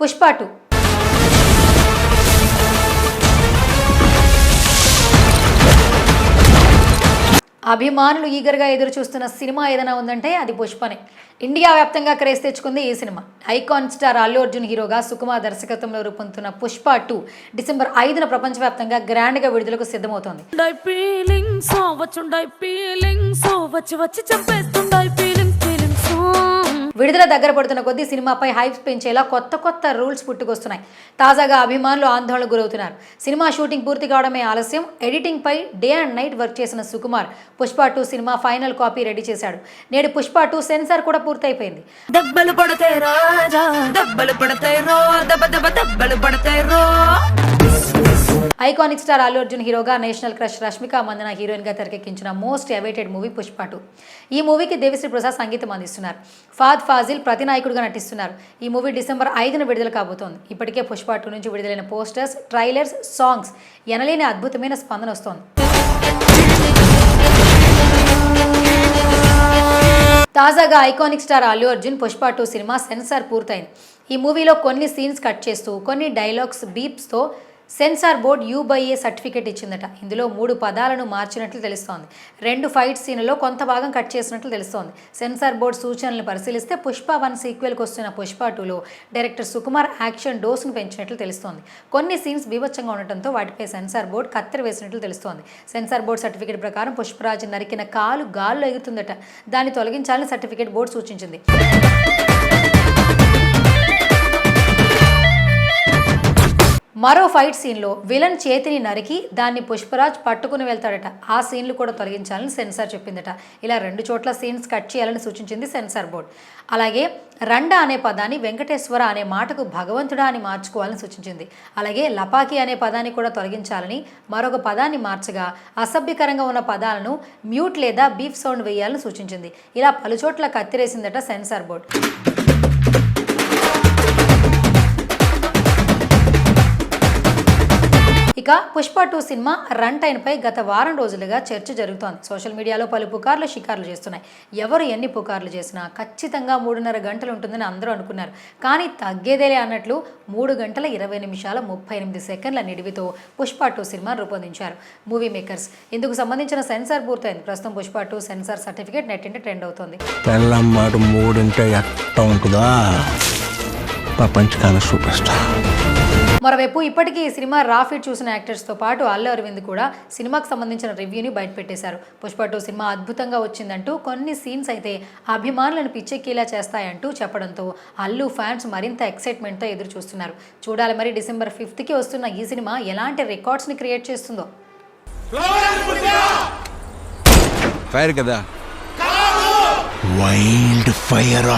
పుష్ప 2 అభిమానులు ఈగర్గా ఎదురు చూస్తున్న సినిమా ఏదైనా ఉందంటే అది పుష్పనే. ఇండియా వ్యాప్తంగా క్రేజ్ తెచ్చుకుంది ఈ cinema. Icon star Allu Arjun హీరోగా సుకుమార్ దర్శకత్వంలో రూపొందుతున్న పుష్ప 2 డిసెంబర్ 5న ప్రపంచవ్యాప్తంగా గ్రాండ్గా విడుదలకు సిద్ధమవుతోంది. విడుదల దగ్గర పడుతున్న కొద్దీ సినిమాపై హైప్ పెంచేలా కొత్త రూల్స్ పుట్టుకొస్తున్నాయి. తాజాగా అభిమానులు ఆందోళనకు గురవుతున్నారు. సినిమా షూటింగ్ పూర్తి కావడమే ఆలస్యం. ఎడిటింగ్ పై డే అండ్ నైట్ వర్క్ చేసిన Sukumar Pushpa 2 cinema final copy ready చేశాడు. నేడు పుష్ప 2 సెన్సార్ కూడా పూర్తయిపోయింది. ఐకానిక్ స్టార్ అల్లు అర్జున్ హీరోగా, national crush Rashmika Mandanna heroine గా తెరకెక్కించిన మోస్ట్ అవైటెడ్ మూవీ పుష్ప 2. ఈ మూవీకి దేవిశ్రీ ప్రసాద్ సంగీతం అందిస్తున్నారు. ఫాద్ ఫాజిల్ ప్రతినాయకుడిగా నటిస్తున్నారు. ఈ మూవీ డిసెంబర్ 5న విడుదల కాబోతోంది. ఇప్పటికే పుష్ప 2 నుంచి విడుదలైన పోస్టర్స్, ట్రైలర్స్, సాంగ్స్ ఎనలేని అద్భుతమైన స్పందన వస్తోంది. తాజాగా iconic star Allu Arjun Pushpa 2 cinema censor పూర్తయింది. ఈ మూవీలో కొన్ని సీన్స్ కట్ చేస్తూ, కొన్ని డైలాగ్స్ బీప్స్తో సెన్సార్ బోర్డ్ U/A సర్టిఫికేట్ ఇచ్చిందట. ఇందులో 3 పదాలను మార్చినట్లు తెలుస్తోంది. 2 ఫైట్ సీన్లలో కొంత భాగం కట్ చేసినట్లు తెలుస్తోంది. సెన్సార్ బోర్డు సూచనలను పరిశీలిస్తే పుష్ప 1 సీక్వెల్కి వస్తున్న పుష్ప 2లో డైరెక్టర్ సుకుమార్ యాక్షన్ డోస్ను పెంచినట్లు తెలుస్తోంది. కొన్ని సీన్స్ బీభత్సంగా ఉండటంతో వాటిపై సెన్సార్ బోర్డు కత్తెర వేసినట్లు తెలుస్తోంది. సెన్సార్ బోర్డు సర్టిఫికేట్ ప్రకారం పుష్పరాజ్ నరికిన కాలు గాల్లో ఎగురుతుందట. దాన్ని తొలగించాలని సర్టిఫికేట్ బోర్డు సూచించింది. మరో ఫైట్ సీన్లో విలన్ చేతిని నరికి దాన్ని పుష్పరాజ్ పట్టుకుని వెళ్తాడట. ఆ సీన్లు కూడా తొలగించాలని సెన్సార్ చెప్పిందట. ఇలా 2 చోట్ల సీన్స్ కట్ చేయాలని సూచించింది సెన్సార్ బోర్డు. అలాగే రండ అనే పదాన్ని వెంకటేశ్వర అనే మాటకు భగవంతుడా అని మార్చుకోవాలని సూచించింది. అలాగే లపాకి అనే పదాన్ని కూడా తొలగించాలని, మరొక పదాన్ని మార్చగా అసభ్యకరంగా ఉన్న పదాలను మ్యూట్ లేదా బీఫ్ సౌండ్ వేయాలని సూచించింది. ఇలా పలుచోట్ల కత్తిరేసిందట సెన్సార్ బోర్డు. ఇక పుష్ప 2 సినిమా రన్ టైంపై గత వారం రోజులుగా చర్చ జరుగుతోంది. సోషల్ మీడియాలో పలు పుకార్లు షికార్లు చేస్తున్నాయి. ఎవరు ఎన్ని పుకార్లు చేసినా ఖచ్చితంగా 3.5 గంటలు ఉంటుందని అందరూ అనుకున్నారు. కానీ తగ్గేదేలే అన్నట్లు 3 గంటల 20 నిమిషాల 38 సెకండ్ల నిడివితో పుష్ప 2 సినిమా రూపొందించారు మూవీ మేకర్స్. ఇందుకు సంబంధించిన సెన్సార్ పూర్తయింది. ప్రస్తుతం పుష్ప 2 సెన్సార్ సర్టిఫికేట్ నెట్టింట ట్రెండ్ అవుతోంది. మరోవైపు ఇప్పటికీ ఈ సినిమా రాఫిట్ చూసిన యాక్టర్స్తో పాటు అల్లు అరవింద్ కూడా సినిమాకు సంబంధించిన రివ్యూని బయటపెట్టేశారు. పుష్ప 2 సినిమా అద్భుతంగా వచ్చిందంటూ, కొన్ని సీన్స్ అయితే అభిమానులను పిచ్చెక్కేలా చేస్తాయంటూ చెప్పడంతో అల్లు ఫ్యాన్స్ మరింత ఎక్సైట్మెంట్తో ఎదురు చూస్తున్నారు. చూడాలి మరి డిసెంబర్ 5కి వస్తున్న ఈ సినిమా ఎలాంటి రికార్డ్స్ని క్రియేట్ చేస్తుందో. ఫైర్ కదా, వైల్డ్ ఫైర్.